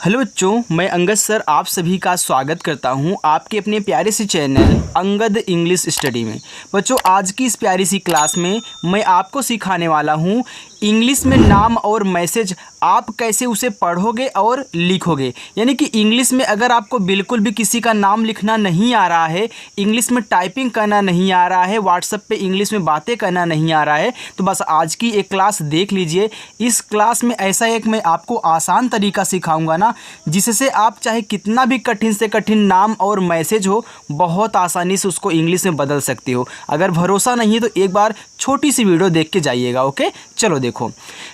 Hello बच्चों, मैं Angad sir आप सभी का स्वागत करता हूं आपके अपने प्यारे से चैनल अंगद इंग्लिश स्टडी में। बच्चों, आज की इस प्यारी सी क्लास में मैं आपको सिखाने वाला हूं इंग्लिश में नाम और मैसेज आप कैसे उसे पढ़ोगे और लिखोगे। यानी कि इंग्लिश में अगर आपको बिल्कुल भी किसी का नाम लिखना नहीं आ रहा है, इंग्लिश में टाइपिंग करना नहीं आ रहा है, व्हाट्सएप पे इंग्लिश में बातें करना नहीं आ रहा है, तो बस आज की एक क्लास देख लीजिए। इस क्लास में ऐसा एक मैं आपको आसान तरीका सिखाऊंगा ना, जिससे आप चाहे कितना भी कठिन से कठिन नाम और मैसेज हो, बहुत आसानी से उसको इंग्लिश में बदल सकते हो। अगर भरोसा नहीं है तो एक बार छोटी सी वीडियो देख के जाइएगा। ओके, चलो देखो,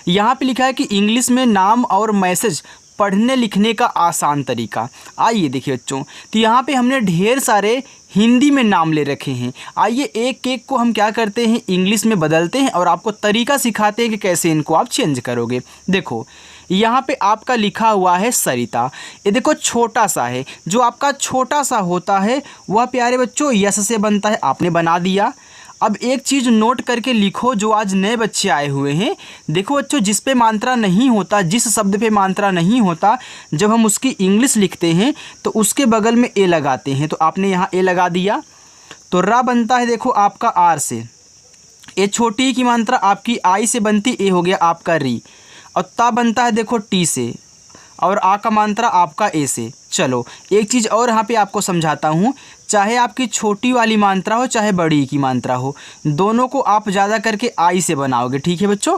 यहाँ पे लिखा है कि इंग्लिश में नाम और मैसेज पढ़ने लिखने का आसान तरीका। आइए देखिए बच्चों, तो यहाँ पे हमने ढेर सारे हिंदी में नाम ले रखे हैं। आइए एक एक को हम क्या करते हैं, इंग्लिश में बदलते हैं और आपको तरीका सिखाते हैं कि कैसे इनको आप चेंज करोगे। देखो, यहाँ पे आपका लिखा हुआ है सरिता। ये देखो छोटा सा है, जो आपका छोटा सा होता है वह प्यारे बच्चों यस से बनता है। आपने बना दिया। अब एक चीज़ नोट करके लिखो, जो आज नए बच्चे आए हुए हैं। देखो बच्चों, जिस पे मात्रा नहीं होता, जिस शब्द पे मात्रा नहीं होता, जब हम उसकी इंग्लिश लिखते हैं तो उसके बगल में ए लगाते हैं। तो आपने यहाँ ए लगा दिया, तो रा बनता है देखो आपका आर से। ए छोटी की मात्रा आपकी आई से बनती, ए हो गया आपका री। और ता बनता है देखो टी से, और आ का मात्रा आपका ए से। चलो एक चीज़ और यहाँ पे आपको समझाता हूँ, चाहे आपकी छोटी वाली मात्रा हो चाहे बड़ी की मात्रा हो, दोनों को आप ज़्यादा करके आई से बनाओगे। ठीक है बच्चों,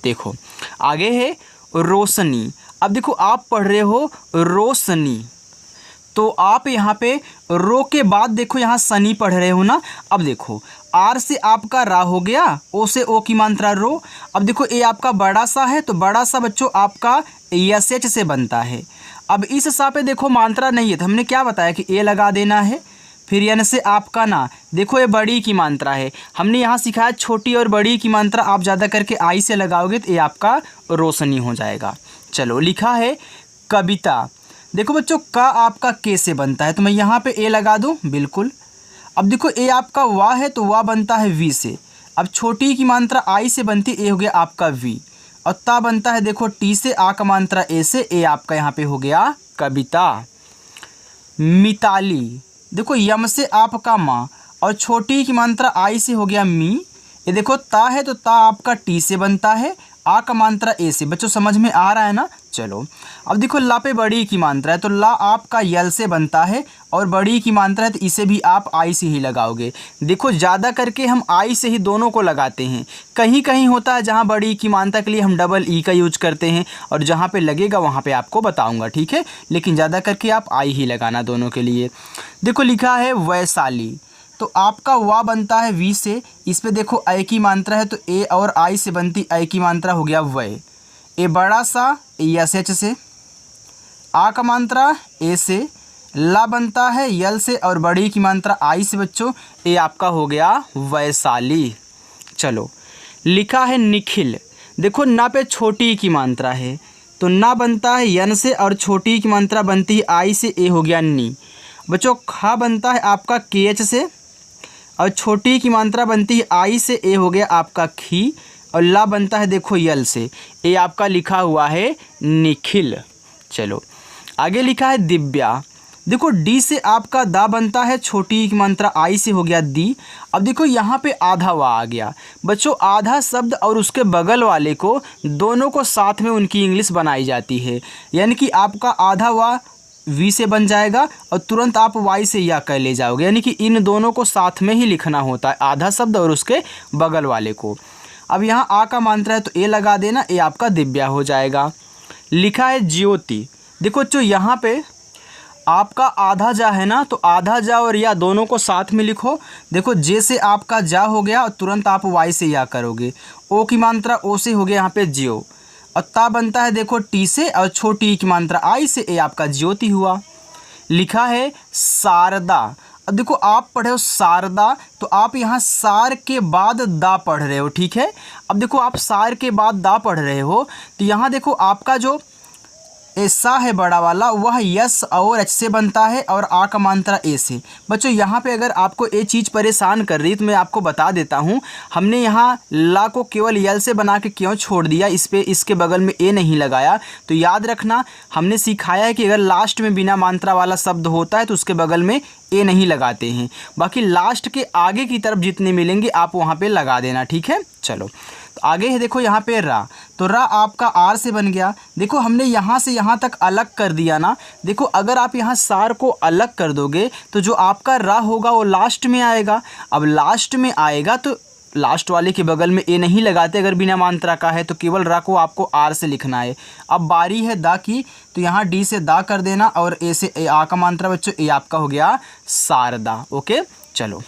देखो आगे है रोशनी। अब देखो आप पढ़ रहे हो रोशनी, तो आप यहाँ पे रो के बाद देखो यहाँ सनी पढ़ रहे हो ना। अब देखो आर से आपका रा हो गया, ओ से ओ की मात्रा रो। अब देखो ए आपका बड़ा सा है, तो बड़ा सा बच्चों आपका यस एच से बनता है। अब इस सा पे देखो मात्रा नहीं है, तो हमने क्या बताया कि ए लगा देना है। फिर एन से आपका ना, देखो ये बड़ी की मात्रा है, हमने यहाँ सिखाया छोटी और बड़ी की मात्रा आप ज़्यादा करके आई से लगाओगे तो ये आपका रोशनी हो जाएगा। चलो लिखा है कविता। देखो बच्चों, का आपका के से बनता है, तो मैं यहाँ पे ए लगा दूँ बिल्कुल। अब देखो ए आपका वाह है, तो वाह बनता है वी से। अब छोटी की मात्रा आई से बनती, ए हो गया आपका वी। और ता बनता है देखो टी से, आ का मात्रा ए से, ए आपका यहाँ पे हो गया कविता। मिताली, देखो यम से आपका माँ, और छोटी की मात्रा आई से हो गया मी। ये देखो ता है, तो ता आपका टी से बनता है, आ का मात्रा ए से। बच्चों समझ में आ रहा है ना। चलो अब देखो ला पे बड़ी की मात्रा है, तो ला आपका यल से बनता है, और बड़ी की मात्रा है तो इसे भी आप आई से ही लगाओगे। देखो ज़्यादा करके हम आई से ही दोनों को लगाते हैं। कहीं कहीं होता है जहाँ बड़ी की मात्रा के लिए हम डबल ई का यूज करते हैं, और जहाँ पे लगेगा वहाँ पे आपको बताऊँगा, ठीक है। लेकिन ज़्यादा करके आप आई ही लगाना दोनों के लिए। देखो लिखा है वैशाली, तो आपका वा बनता है वी से। इस पे देखो ए की मात्रा है, तो ए और आई से बनती ए की मात्रा हो गया वै। ए बड़ा सा यस एच से, आ का मात्रा ए से, ला बनता है यल से, और बड़ी की मात्रा आई से। बच्चों ए आपका हो गया वैशाली। चलो लिखा है निखिल। देखो ना पे छोटी की मात्रा है, तो ना बनता है यन से, और छोटी की मात्रा बनती है आई से, ए हो गया नी। बच्चों खा बनता है आपका के एच से, और छोटी की मात्रा बनती है आई से, ए हो गया आपका खी। और ला बनता है देखो यल से, ए आपका लिखा हुआ है निखिल। चलो आगे लिखा है दिव्या। देखो डी से आपका दा बनता है, छोटी की मात्रा आई से हो गया दी। अब देखो यहाँ पे आधा वा आ गया। बच्चों आधा शब्द और उसके बगल वाले को, दोनों को साथ में उनकी इंग्लिश बनाई जाती है। यानी कि आपका आधा वा वी से बन जाएगा, और तुरंत आप वाई से या कर ले जाओगे। यानी कि इन दोनों को साथ में ही लिखना होता है, आधा शब्द और उसके बगल वाले को। अब यहाँ आ का मात्रा है, तो ए लगा देना, ए आपका दिव्या हो जाएगा। लिखा है ज्योति। देखो जो यहाँ पे आपका आधा जा है ना, तो आधा जा और या दोनों को साथ में लिखो। देखो जे से आपका जा हो गया, और तुरंत आप वाई से या करोगे। ओ की मात्रा ओ से हो गया यहाँ पे ज्यो, और ता बनता है देखो टी से, और छोटी की मात्रा आई से, ए आपका ज्योति हुआ। लिखा है शारदा। अब देखो आप पढ़े हो शारदा, तो आप यहाँ सार के बाद दा पढ़ रहे हो, ठीक है। अब देखो आप सार के बाद दा पढ़ रहे हो, तो यहाँ देखो आपका जो ऐसा है बड़ा वाला, वह यस और एच से बनता है और आ का मात्रा ए से। बच्चों यहाँ पे अगर आपको ये चीज़ परेशान कर रही है तो मैं आपको बता देता हूँ, हमने यहाँ ला को केवल यल से बना के क्यों छोड़ दिया, इस पे इसके बगल में ए नहीं लगाया। तो याद रखना, हमने सिखाया है कि अगर लास्ट में बिना मात्रा वाला शब्द होता है तो उसके बगल में ए नहीं लगाते हैं, बाकी लास्ट के आगे की तरफ जितने मिलेंगे आप वहाँ पे लगा देना, ठीक है। चलो तो आगे है, देखो यहाँ पे रा, तो रा आपका आर से बन गया। देखो हमने यहाँ से यहाँ तक अलग कर दिया ना। देखो अगर आप यहाँ सार को अलग कर दोगे तो जो आपका रा होगा वो लास्ट में आएगा। अब लास्ट में आएगा तो लास्ट वाले के बगल में ए नहीं लगाते, अगर बिना मात्रा का है तो केवल रा को आपको आर से लिखना है। अब बारी है दा की, तो यहाँ डी से दा कर देना और ए से ए, आ का मात्रा बच्चों ए आपका हो गया शारदा। ओके चलो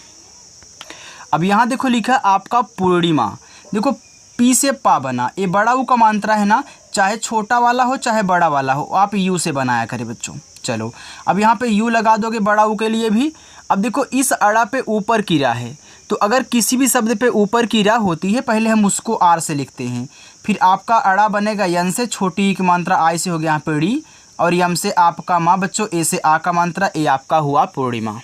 अब यहाँ देखो लिखा आपका पूर्णिमा। देखो पी से पा बना, ये बड़ा ऊ का मात्रा है ना, चाहे छोटा वाला हो चाहे बड़ा वाला हो, आप यू से बनाया करें बच्चों। चलो अब यहाँ पे यू लगा दोगे बड़ा ऊ के लिए भी। अब देखो इस अड़ा पे ऊपर की रा है, तो अगर किसी भी शब्द पे ऊपर की रा होती है पहले हम उसको आर से लिखते हैं, फिर आपका अड़ा बनेगा यन से, छोटी ई की मात्रा आई से हो गया यहाँ पे डी, और यम से आपका माँ बच्चों, ए से आ का मात्रा ए आपका हुआ पूर्णिमा।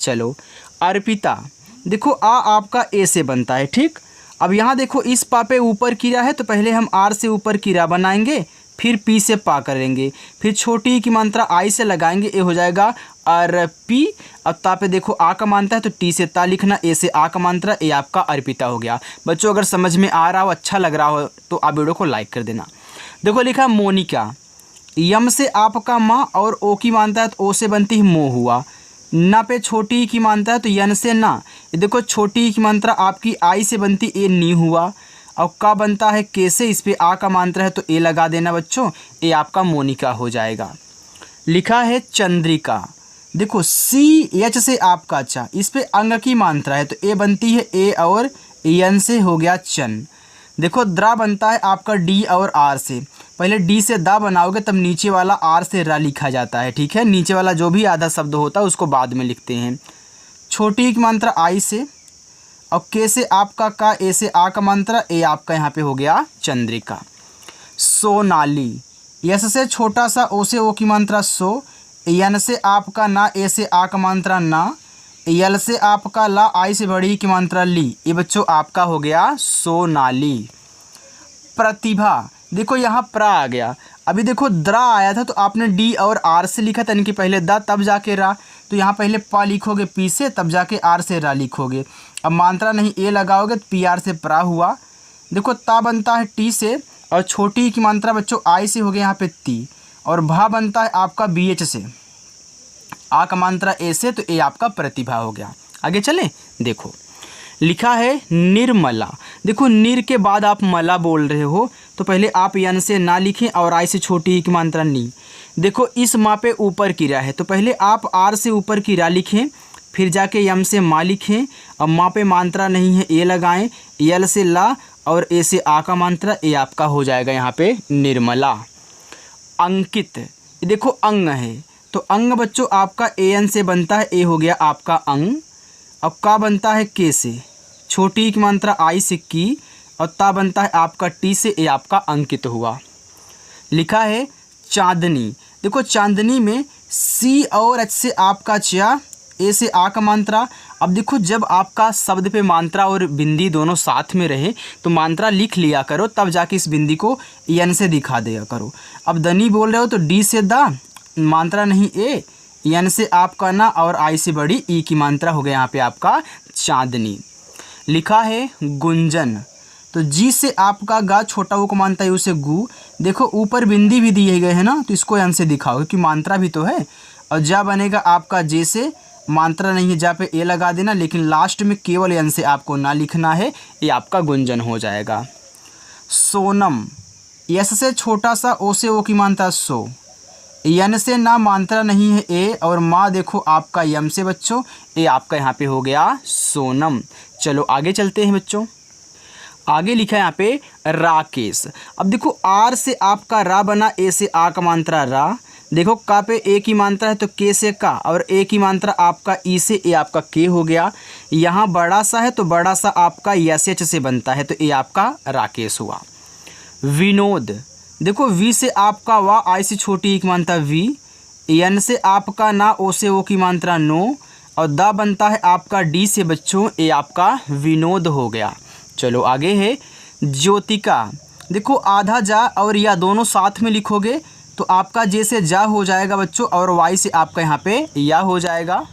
चलो अर्पिता, देखो आ आपका ए से बनता है, ठीक। अब यहाँ देखो इस पा पे ऊपर की रा है तो पहले हम आर से ऊपर की रा बनाएंगे, फिर पी से पा करेंगे, फिर छोटी ई की मात्रा आई से लगाएंगे, ए हो जाएगा अर्पी। अब ता पे देखो आ का मात्रा है तो टी से ता लिखना, ए से आ का मात्रा ए आपका अर्पिता हो गया। बच्चों अगर समझ में आ रहा हो, अच्छा लग रहा हो तो आप वीडियो को लाइक कर देना। देखो लिखा मोनिका, यम से आपका माँ और ओ की मात्रा है तो ओ से बनती है मो हुआ। ना पे छोटी ई की मात्रा है तो यन से ना, ये देखो छोटी ई की मात्रा आपकी आई से बनती ए नी हुआ। और का बनता है के से, इस पे आ का मात्रा है तो ए लगा देना बच्चों, ए आपका मोनिका हो जाएगा। लिखा है चंद्रिका, देखो सी एच से आपका चा, इस पे अंग की मात्रा है तो ए बनती है ए और एन से हो गया चन। देखो द्रा बनता है आपका डी और आर से, पहले डी से दा बनाओगे तब नीचे वाला आर से रा लिखा जाता है, ठीक है। नीचे वाला जो भी आधा शब्द होता है उसको बाद में लिखते हैं। छोटी की मात्रा आई से, और के से आपका का, ए से आ का मात्रा ए आपका यहाँ पे हो गया चंद्रिका। सोनाली, यस से छोटा सा ओ से ओ की मात्रा सो, यन से आपका ना, ए से आ का मात्रा ना, यल से आपका ला, आई से बड़ी की मात्रा ली, ये बच्चों आपका हो गया सोनाली। प्रतिभा, देखो यहाँ प्रा आ गया, अभी देखो द्रा आया था तो आपने डी और आर से लिखा था, इनकी पहले दा तब जाके रा, तो यहाँ पहले पा लिखोगे पी से, तब जाके आर से रा लिखोगे। अब मात्रा नहीं ए लगाओगे तो पी आर से प्रा हुआ। देखो ता बनता है टी से, और छोटी की मात्रा बच्चों आई से हो गया यहाँ पे ती, और भा बनता है आपका बी एच से, आ का मात्रा ए से, तो ए आपका प्रतिभा हो गया। आगे चले, देखो लिखा है निर्मला। देखो निर के बाद आप मला बोल रहे हो तो पहले आप यन से ना लिखें और आई से छोटी ई की मात्रा नी। देखो इस माँ पे ऊपर की रा है तो पहले आप आर से ऊपर की रा लिखें, फिर जाके यम से माँ लिखें। अब माँ पे मात्रा नहीं है ए लगाएं, यल से ला और ए से आ का मात्रा ए आपका हो जाएगा यहाँ पे निर्मला। अंकित, देखो अंग है तो अंग बच्चों आपका ए एन से बनता है, ए हो गया आपका अंग। अब का बनता है के से, छोटी की मात्रा आई से की, और ता बनता है आपका टी से, ए आपका अंकित हुआ। लिखा है चांदनी, देखो चांदनी में सी और एच से आपका चा, ए से आ का मात्रा। अब देखो जब आपका शब्द पे मात्रा और बिंदी दोनों साथ में रहे तो मात्रा लिख लिया करो, तब जाके इस बिंदी को एन से दिखा दिया करो। अब दनी बोल रहे हो तो डी से दा, मात्रा नहीं ए, एन से आपका ना, और आई से बड़ी ई की मात्रा हो गया यहाँ पे आपका चांदनी। लिखा है गुंजन, तो जी से आपका गा, छोटा वो को मानता है उसे गु। देखो ऊपर बिंदी भी दिए गए हैं ना, तो इसको एन से दिखाओ क्योंकि मात्रा भी तो है। और जा बनेगा आपका जे से, मात्रा नहीं है जा पे ए लगा देना, लेकिन लास्ट में केवल एन से आपको ना लिखना है, ये आपका गुंजन हो जाएगा। सोनम, यस से छोटा सा ओ से ओ की मात्रा सो, यन से ना मात्रा नहीं है ए, और माँ देखो आपका यम से बच्चों, ए आपका यहाँ पे हो गया सोनम। चलो आगे चलते हैं बच्चों। आगे लिखा है यहाँ पे राकेश। अब देखो आर से आपका रा बना, ए से आ का मात्रा रा। देखो का पे ए की मात्रा है तो के से का, और ए की मात्रा आपका ई से, ए आपका के हो गया। यहाँ बड़ा सा है तो बड़ा सा आपका यस एच से बनता है, तो ए आपका राकेश हुआ। विनोद, देखो वी से आपका वा, आई से छोटी ई की मात्रा वी, एन से आपका ना, ओ से ओ की मात्रा नो, और दा बनता है आपका डी से बच्चों, ये आपका विनोद हो गया। चलो आगे है ज्योतिका। देखो आधा जा और या दोनों साथ में लिखोगे तो आपका जे से जा हो जाएगा बच्चों, और वाई से आपका यहाँ पे या हो जाएगा।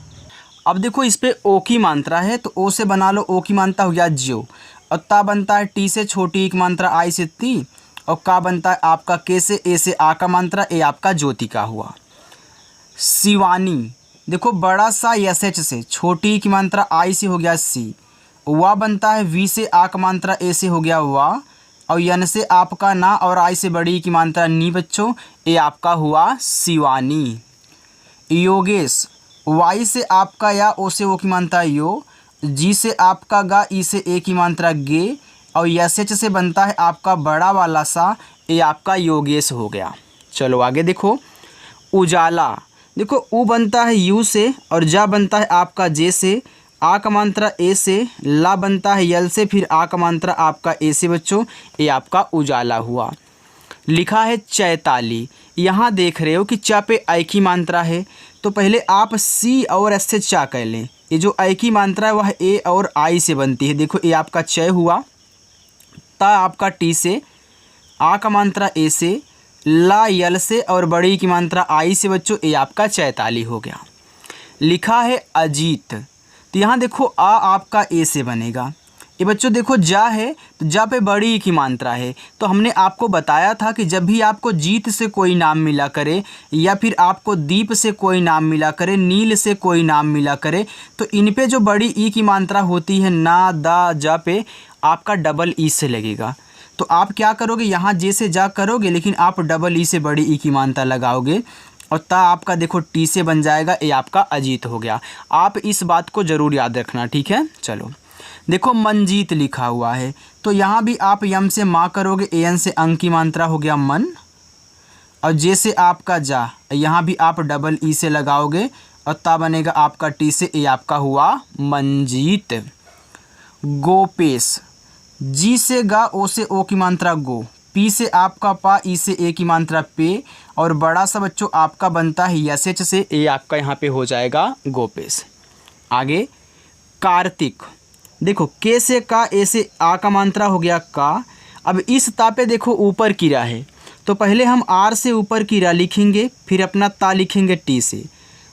अब देखो इस पे ओ की मात्रा है तो ओ से बना लो, ओ की मात्रा हो गया ज्यो, और ता बनता है टी से छोटी ई की मात्रा आई से ती, और का बनता है आपका के से ए से आ का मात्रा, ए आपका ज्योतिका हुआ। शिवानी। देखो बड़ा सा एस एच से छोटी की मात्रा आई से हो गया सी, वा बनता है वी से आ का मात्रा ए से हो गया वा, और यन से आपका ना, और आई से बड़ी की मात्रा नी बच्चों, ए आपका हुआ शिवानी। योगेश। वाई से आपका या, ओ से ओ की मात्रा यो, जी से आपका गा, ई से ए की मात्रा गे, और एस एच से बनता है आपका बड़ा वाला सा, ए आपका योगेश हो गया। चलो आगे देखो उजाला। देखो उ बनता है यू से, और जा बनता है आपका जे से, आ का मात्रा ए से, ला बनता है यल से, फिर आ का मात्रा आपका ए से बच्चों, ये आपका उजाला हुआ। लिखा है चैताली। यहाँ देख रहे हो कि चा पे आई की मात्रा है, तो पहले आप सी और एस से चा कह लें। ये जो आई की मात्रा है वह ए और आई से बनती है। देखो ये आपका चय हुआ, ता आपका टी से, आ का मात्रा ए से, ला यल से, और बड़ी की मात्रा आई से बच्चों, ये आपका चैताली हो गया। लिखा है अजीत। तो यहाँ देखो आ आपका ए से बनेगा। ये बच्चों देखो जा है तो जा पे बड़ी ई की मात्रा है, तो हमने आपको बताया था कि जब भी आपको जीत से कोई नाम मिला करे, या फिर आपको दीप से कोई नाम मिला करे, नील से कोई नाम मिला करे, तो इन पे जो बड़ी ई की मात्रा होती है ना, दा, जा पे आपका डबल ई से लगेगा। तो आप क्या करोगे, यहाँ जे से जा करोगे, लेकिन आप डबल ई से बड़ी ई की मात्रा लगाओगे, और ता आपका देखो टी से बन जाएगा, ये आपका अजीत हो गया। आप इस बात को ज़रूर याद रखना, ठीक है। चलो देखो मंजीत लिखा हुआ है, तो यहाँ भी आप यम से माँ करोगे, ए एन से अंग की मात्रा हो गया मन, और जे से आपका जा, यहाँ भी आप डबल ई से लगाओगे, और ता बनेगा आपका टी से, ये आपका हुआ मंजीत। गोपेश। जी से गा, ओ से ओ की मात्रा गो, पी से आपका पा, ई से ए की मात्रा पे, और बड़ा सा बच्चों आपका बनता है यस एच से, ए आपका यहाँ पे हो जाएगा गोपेश। आगे कार्तिक। देखो के से का, ए से आ का मात्रा हो गया का। अब इस ता पे देखो ऊपर कीरा है, तो पहले हम आर से ऊपर कीरा लिखेंगे, फिर अपना ता लिखेंगे टी से।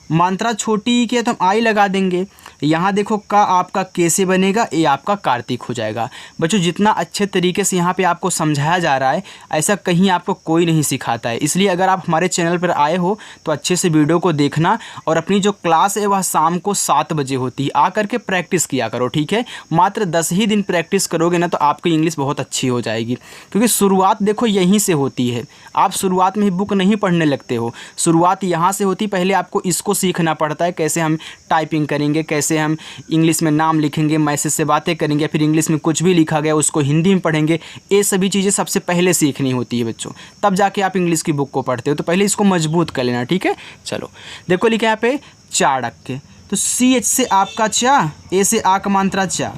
मात्रा छोटी ई की है तो हम आई लगा देंगे। यहाँ देखो का आपका के से बनेगा, ये आपका कार्तिक हो जाएगा। बच्चों जितना अच्छे तरीके से यहाँ पे आपको समझाया जा रहा है, ऐसा कहीं आपको कोई नहीं सिखाता है। इसलिए अगर आप हमारे चैनल पर आए हो तो अच्छे से वीडियो को देखना, और अपनी जो क्लास है वह शाम को 7 बजे होती है, आकर के प्रैक्टिस किया करो, ठीक है। मात्र 10 ही दिन प्रैक्टिस करोगे ना तो आपकी इंग्लिश बहुत अच्छी हो जाएगी, क्योंकि शुरुआत देखो यहीं से होती है। आप शुरुआत में ही बुक नहीं पढ़ने लगते हो, शुरुआत यहाँ से होती। पहले आपको इसको सीखना पड़ता है, कैसे हम टाइपिंग करेंगे, कैसे हम इंग्लिश में नाम लिखेंगे, मैसेज से बातें करेंगे, फिर इंग्लिश में कुछ भी लिखा गया उसको हिंदी में पढ़ेंगे। ये सभी चीज़ें सबसे पहले सीखनी होती है बच्चों, तब जाके आप इंग्लिश की बुक को पढ़ते हो। तो पहले इसको मजबूत कर लेना, ठीक है। चलो देखो लिखा है यहाँ पे चाणक्य। तो सी एच से आपका चा, ए से आ का मात्रा चा।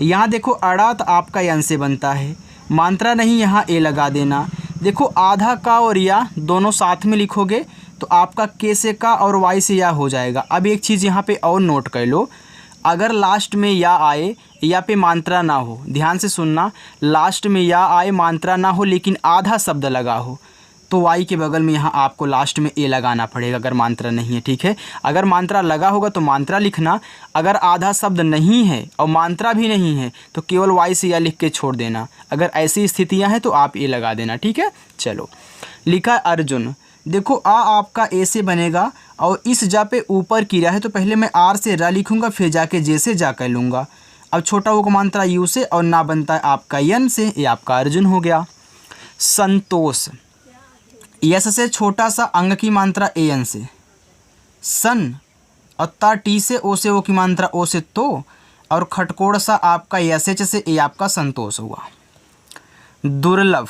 यहाँ देखो अड़ा तो आपका यन से बनता है, मात्रा नहीं यहाँ ए लगा देना। देखो आधा का और या दोनों साथ में लिखोगे तो आपका के से का और वाई से या हो जाएगा। अब एक चीज़ यहाँ पे और नोट कर लो, अगर लास्ट में या आए, या पे मात्रा ना हो, ध्यान से सुनना, लास्ट में या आए, मात्रा ना हो, लेकिन आधा शब्द लगा हो, तो वाई के बगल में यहाँ आपको लास्ट में ए लगाना पड़ेगा, अगर मात्रा नहीं है, ठीक है। अगर मात्रा लगा होगा तो मात्रा लिखना, अगर आधा शब्द नहीं है और मात्रा भी नहीं है तो केवल वाई से या लिख के छोड़ देना। अगर ऐसी स्थितियाँ हैं तो आप ए लगा देना, ठीक है। चलो लिखा अर्जुन। देखो आ आपका ए से बनेगा, और इस जा पे ऊपर किया है, तो पहले मैं आर से रा लिखूंगा, फिर जाके जे से जा कर लूँगा। अब छोटा वो को मात्रा यू से, और ना बनता है आपका यन से, ये आपका अर्जुन हो गया। संतोष। यस से छोटा सा अंग की मात्रा ए एन से, सन, और ता टी से, ओ से ओ की मात्रा ओ से तो, और खटकोड़ सा आपका यस एच से, ये आपका संतोष हुआ। दुर्लभ।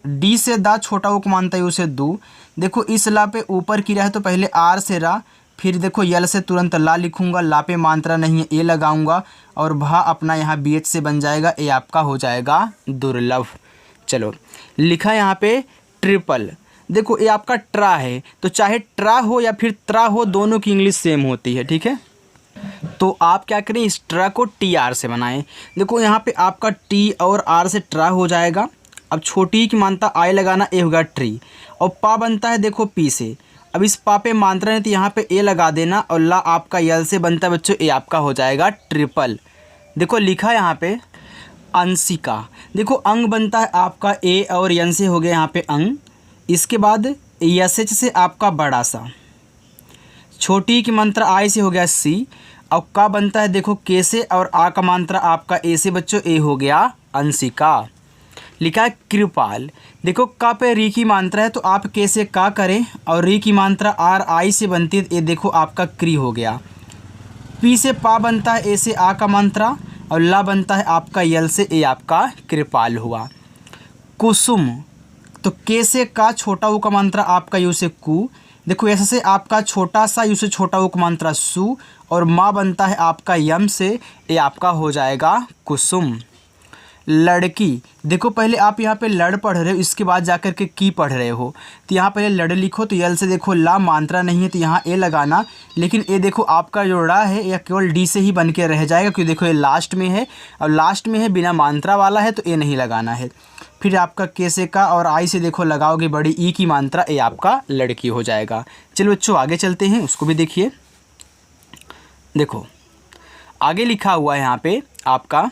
डी से दा, छोटा वो को मानता है उसे दू। देखो इस ला पे ऊपर की रहा है, तो पहले आर से रा, फिर देखो यल से तुरंत ला लिखूंगा, ला पे मात्रा नहीं है, ए लगाऊंगा, और भा अपना यहाँ बी एच से बन जाएगा, ए आपका हो जाएगा दुर्लभ। चलो लिखा यहाँ पे ट्रिपल। देखो ये आपका ट्रा है, तो चाहे ट्रा हो या फिर त्रा हो, दोनों की इंग्लिश सेम होती है, ठीक है। तो आप क्या करें, इस ट्रा को टी आर से बनाएं। देखो यहाँ पे आपका टी और आर से ट्रा हो जाएगा। अब छोटी की मानता आई लगाना, ए होगा ट्री, और पा बनता है देखो पी से। अब इस पा पे मात्रा नहीं तो यहाँ पे ए लगा देना, और ला आपका यल से बनता है बच्चों, ए आपका हो जाएगा ट्रिपल। देखो लिखा है यहाँ पे अंशिका। देखो अंग बनता है आपका ए और यन से हो गया यहाँ पे अंग। इसके बाद यस एच से आपका बड़ा सा, छोटी की मात्रा आई से हो गया सी, और का बनता है देखो के से, और आ का मात्रा आपका ए से बच्चों, ए हो गया अंशिका। लिखा है कृपाल। देखो का पे री की मात्रा है तो आप के से का करें, और री की मात्रा आर आई से बनती है, ये देखो आपका क्री हो गया। पी से पा बनता है ए से आ का मात्रा, और ला बनता है आपका यल से, ए आपका कृपाल हुआ। कुसुम, तो के से का छोटा ऊ का मात्रा आपका यू से कु। देखो ऐसे से आपका छोटा सा यू से छोटा ऊ का मात्रा सु, और माँ बनता है आपका यम से, ये आपका हो जाएगा कुसुम। लड़की, देखो पहले आप यहाँ पे लड़ पढ़ रहे हो, इसके बाद जाकर के की पढ़ रहे हो, तो यहाँ पहले लड़ लिखो, तो यल से देखो ला मात्रा नहीं है तो यहाँ ए लगाना। लेकिन ये देखो आपका जो ड़ा है यह केवल डी से ही बन के रह जाएगा, क्योंकि देखो ये लास्ट में है, और लास्ट में है बिना मात्रा वाला है, तो ए नहीं लगाना है। फिर आपका के से का और आई से देखो लगाओगे बड़ी ई की मात्रा, ए आपका लड़की हो जाएगा। चलो बच्चों आगे चलते हैं, उसको भी देखिए। देखो आगे लिखा हुआ है यहाँ पे आपका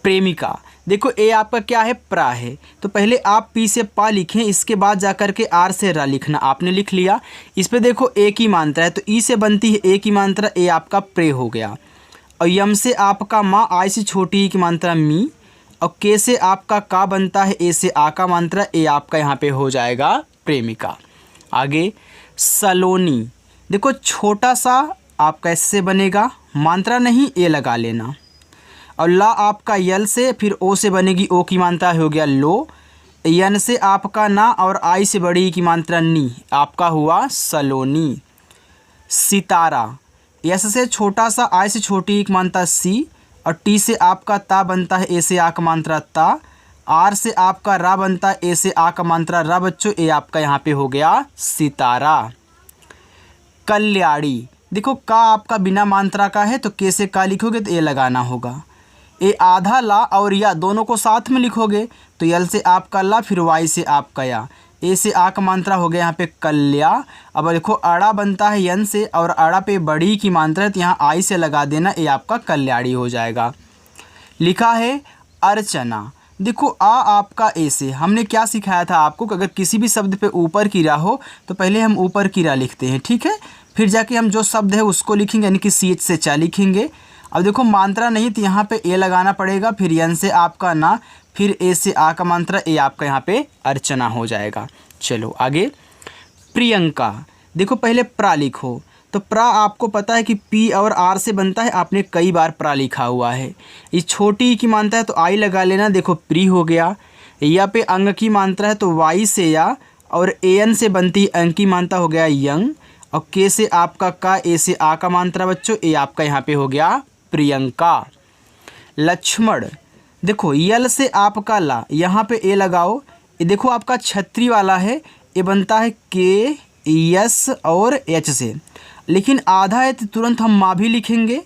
प्रेमिका। देखो ए आपका क्या है, प्रा है, तो पहले आप पी से पा लिखें, इसके बाद जाकर के आर से रा लिखना। आपने लिख लिया। इस पे देखो ए की मात्रा है, तो ई से बनती है ए की मात्रा, ए आपका प्रे हो गया। और यम से आपका माँ, आई से छोटी ई की मात्रा मी, और के से आपका का बनता है ए से आ का मात्रा, ए आपका यहाँ पे हो जाएगा प्रेमिका। आगे सलोनी। देखो छोटा सा आपका इससे बनेगा, मात्रा नहीं ए लगा लेना, और ला आपका यल से, फिर ओ से बनेगी, ओ की मात्रा हो गया लो, यन से आपका ना, और आई से बड़ी की मात्रा नी, आपका हुआ सलोनी। सितारा, यस से छोटा सा, आई से छोटी एक मात्रा सी, और टी से आपका ता बनता है, ए से आ का मात्रा ता, आर से आपका रा बनता है, ए से आ का मात्रा रा बच्चों, ए आपका यहाँ पे हो गया सितारा। कल्याणी, देखो का आपका बिना मात्रा का है, तो के से का लिखोगे तो ए लगाना होगा। ए आधा ला और या दोनों को साथ में लिखोगे तो यल से आपका ला, फिर वाई से आपका या, ए से आ का मात्रा हो गया यहाँ पे कल्या। अब देखो अड़ा बनता है यन से, और अड़ा पे बड़ी की मात्रा है, तो यहाँ आई से लगा देना, ये आपका कल्याणी हो जाएगा। लिखा है अर्चना। देखो आ आपका ए से, हमने क्या सिखाया था आपको कि अगर किसी भी शब्द पे ऊपर की रा हो तो पहले हम ऊपर की रा लिखते हैं, ठीक है, फिर जाके हम जो शब्द है उसको लिखेंगे, यानी कि सी एच से चा लिखेंगे। अब देखो मात्रा नहीं तो यहाँ पे ए लगाना पड़ेगा, फिर यन से आपका ना, फिर ए से आ का मात्रा, ए आपका यहाँ पे अर्चना हो जाएगा। चलो आगे प्रियंका। देखो पहले प्रा लिखो, तो प्रा आपको पता है कि पी और आर से बनता है, आपने कई बार प्रा लिखा हुआ है। इस छोटी की मात्रा है तो आई लगा लेना, देखो प्री हो गया। या पे अंग की मात्रा है तो वाई से या, और ए एन से बनती अंग की मात्रा हो गया यंग, और के से आपका का, ए से आ का मात्रा बच्चों, ए आपका यहाँ पे हो गया प्रियंका। लक्ष्मण। देखो यल से आपका ला, यहाँ पे ए लगाओ, ये देखो आपका छत्री वाला है, ये बनता है के यस और एच से, लेकिन आधा है तो तुरंत हम माँ भी लिखेंगे,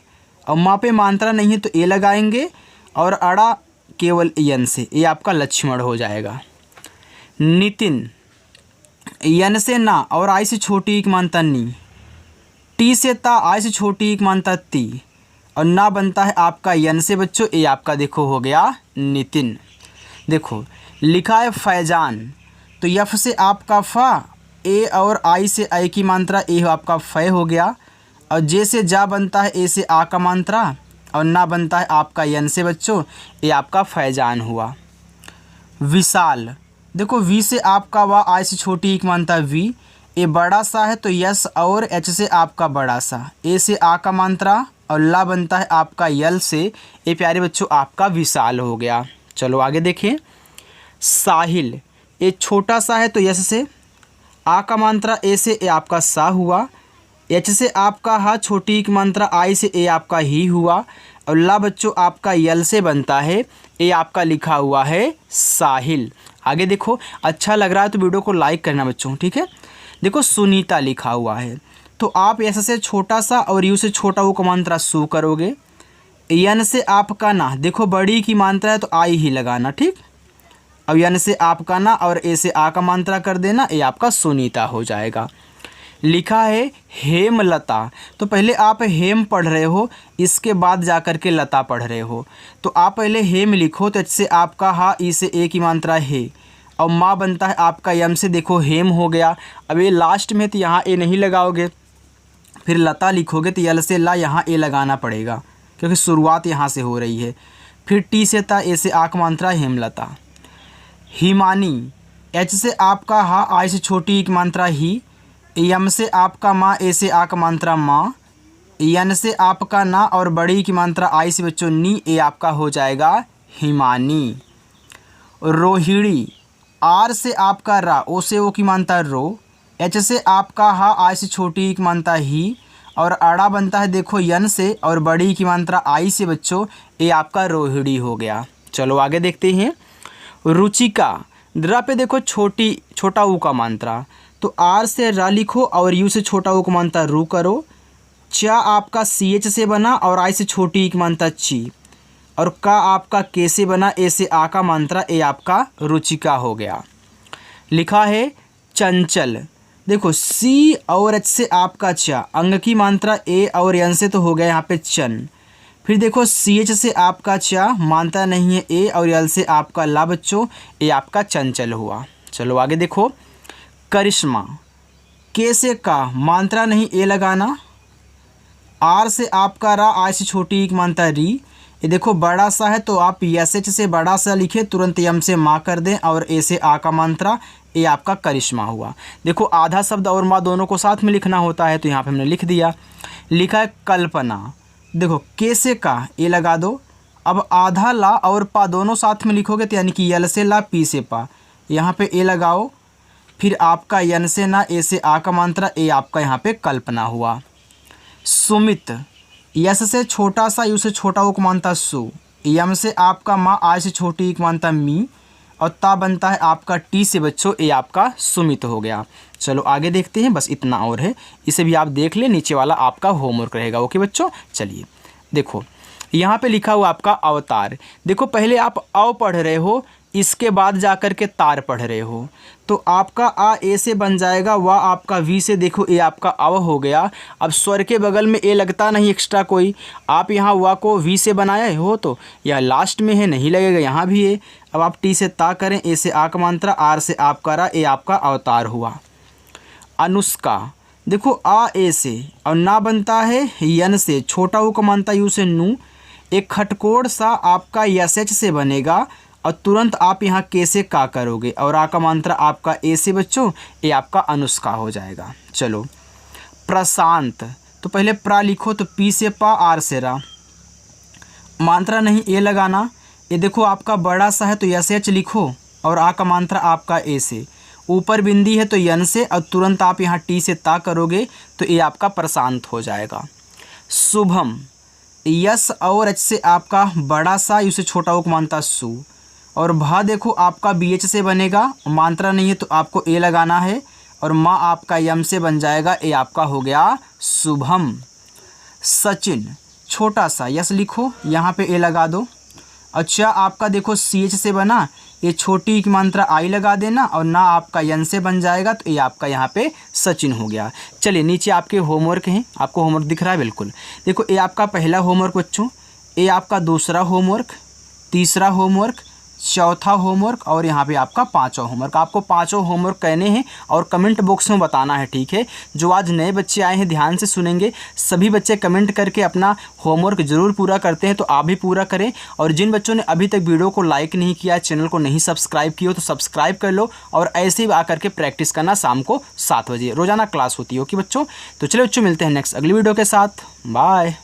और माँ पे मात्रा नहीं है तो ए लगाएंगे, और अड़ा केवल यन से, ये आपका लक्ष्मण हो जाएगा। नितिन। यन से ना और आई से छोटी एक मानता नी, टी से ता, आई से छोटी एक मानता ती, और ना बनता है आपका यन से बच्चों, ये आपका देखो हो गया नितिन। देखो लिखा है फैजान, तो यफ से आपका फा, ए और आई से आई की मात्रा, ए आपका फै हो गया, और जे से जा बनता है, ए से आ का मात्रा, और ना बनता है आपका यन से बच्चों, ये आपका फैजान हुआ। विशाल। देखो वी से आपका वा, आई से छोटी एक मात्रा वी, ए बड़ा सा है तो यस और एच से आपका बड़ा सा, ए से आ का मात्रा, और ला बनता है आपका यल से, ये प्यारे बच्चों आपका विशाल हो गया। चलो आगे देखिए। साहिल। ये छोटा सा है तो यस से, आ का मात्रा ए से, ए आपका सा हुआ, एच से आपका हा, छोटी की मात्रा आई से, ए आपका ही हुआ, और ला बच्चों आपका यल से बनता है, ये आपका लिखा हुआ है साहिल। आगे देखो, अच्छा लग रहा है तो वीडियो को लाइक करना बच्चों, ठीक है। देखो सुनीता लिखा हुआ है, तो आप ऐसे से छोटा सा और यू से छोटा वो का मात्रा सु करोगे। यन से आपका ना, देखो बड़ी की मात्रा है तो आई ही लगाना, ठीक। अब यन से आपका ना और ए से आ का मात्रा कर देना, ये आपका सुनीता हो जाएगा। लिखा है हेमलता, तो पहले आप हेम पढ़ रहे हो, इसके बाद जा कर के लता पढ़ रहे हो, तो आप पहले हेम लिखो, तो इससे आपका हा ई से ए की मात्रा है, और माँ बनता है आपका यम से, देखो हेम हो गया। अब ये लास्ट में तो यहाँ ए नहीं लगाओगे, फिर लता लिखोगे तो यल से ला यहाँ ए लगाना पड़ेगा, क्योंकि शुरुआत यहाँ से हो रही है। फिर टी से ता, ए से आ का मात्रा हेमलता। हिमानी, एच से आपका हा, आई से छोटी की मात्रा ही, यम से आपका माँ, ए से आ का मात्रा माँ, यन से आपका ना और बड़ी की मात्रा आई से बच्चों नी, ए आपका हो जाएगा हिमानी। रोहिणी, आर से आपका रा, ओ से ओ की मात्रा रो, एच से आपका हा, आई से छोटी की मात्रा ही, और आड़ा बनता है देखो यन से और बड़ी की मात्रा आई से बच्चों, ये आपका रोहिणी हो गया। चलो आगे देखते हैं। रुचिका, द्रा पे देखो छोटा ऊ का मात्रा, तो आर से रा लिखो और यू से छोटा ऊ का मात्रा रू करो। चा आपका सी एच से बना और आई से छोटी की मात्रा ची, और का आपका के से बना, ए से आ का मात्रा, ए आपका रुचिका हो गया। लिखा है चंचल, देखो सी और एच से आपका चा, अंग की मात्रा ए और यन से तो हो गया यहाँ पे चन। फिर देखो सी एच से आपका चा, मात्रा नहीं है ए, और यल से आपका ला बच्चों, ये आपका चंचल हुआ। चलो आगे देखो। करिश्मा, के से का, मात्रा नहीं ए लगाना। आर से आपका रा, आई से छोटी एक मात्रा री, ये देखो बड़ा सा है तो आप एस एच से बड़ा सा लिखे, तुरंत यम से माँ कर दें और ए से आ का मात्रा, ये आपका करिश्मा हुआ। देखो आधा शब्द और माँ दोनों को साथ में लिखना होता है, तो यहाँ पे हमने लिख दिया। लिखा है कल्पना, देखो के से का ए लगा दो, अब आधा ला और पा दोनों साथ में लिखोगे तो यानी कि यल से ला पी से पा, यहाँ पे ए लगाओ, फिर आपका यन से ना, ए से आ का मात्रा, ए आपका यहाँ पे कल्पना हुआ। सुमित, यस से छोटा सा, यू से छोटा वो मानता सु, यम से आपका माँ, आई से छोटी एक मानता मी, और ता बनता है आपका टी से बच्चों, ए आपका सुमित हो गया। चलो आगे देखते हैं, बस इतना और है, इसे भी आप देख लें, नीचे वाला आपका होमवर्क रहेगा। ओके बच्चों, चलिए देखो यहाँ पे लिखा हुआ आपका अवतार। देखो पहले आप अव पढ़ रहे हो, इसके बाद जा कर के तार पढ़ रहे हो, तो आपका आ ए से बन जाएगा, वह आपका वी से, देखो ए आपका अव हो गया। अब स्वर के बगल में ए लगता नहीं एक्स्ट्रा कोई, आप यहाँ वा को वी से बनाए हो तो यह लास्ट में है, नहीं लगेगा, यहाँ भी है। अब आप टी से ता करें, ए से आ का मात्रा, आर से आपका रा, ए आपका अवतार हुआ। अनुष्का, देखो आ ए से और ना बनता है यन से, छोटा ऊ का मानता यू से नू, एक खटकोड़ सा आपका यस एच से बनेगा, और तुरंत आप यहाँ के से का करोगे, और आ का मात्रा आपका ए से बच्चों, ये आपका अनुष्का हो जाएगा। चलो प्रशांत, तो पहले प्रा लिखो, तो पी से पा, आर से रा, मात्रा नहीं ए लगाना। ये देखो आपका बड़ा सा है तो यस एच लिखो, और आ का मात्रा आपका ए से, ऊपर बिंदी है तो यन से, और तुरंत आप यहाँ टी से ता करोगे तो ये आपका प्रशांत हो जाएगा। शुभम, यस और एच से आपका बड़ा सा, यू से छोटा वो मानता सु, और भा देखो आपका बी एच से बनेगा, मात्रा नहीं है तो आपको ए लगाना है, और माँ आपका यम से बन जाएगा, ए आपका हो गया शुभम। सचिन, छोटा सा यस लिखो, यहाँ पे ए लगा दो। अच्छा आपका देखो सी एच से बना, ये छोटी की मात्रा आई लगा देना, और ना आपका यन से बन जाएगा, तो ये आपका यहाँ पे सचिन हो गया। चलिए नीचे आपके होमवर्क हैं, आपको होमवर्क दिख रहा है बिल्कुल। देखो ये आपका पहला होमवर्क बच्चों, ये आपका दूसरा होमवर्क, तीसरा होमवर्क, चौथा होमवर्क, और यहाँ पे आपका पांचवा होमवर्क। आपको पांचों होमवर्क कहने हैं और कमेंट बॉक्स में बताना है, ठीक है। जो आज नए बच्चे आए हैं ध्यान से सुनेंगे, सभी बच्चे कमेंट करके अपना होमवर्क ज़रूर पूरा करते हैं, तो आप भी पूरा करें। और जिन बच्चों ने अभी तक वीडियो को लाइक नहीं किया, चैनल को नहीं सब्सक्राइब किया, तो सब्सक्राइब कर लो, और ऐसे ही आकर के प्रैक्टिस करना। शाम को 7 बजे रोज़ाना क्लास होती है। ओके बच्चों, तो चलिए बच्चों मिलते हैं नेक्स्ट अगली वीडियो के साथ। बाय।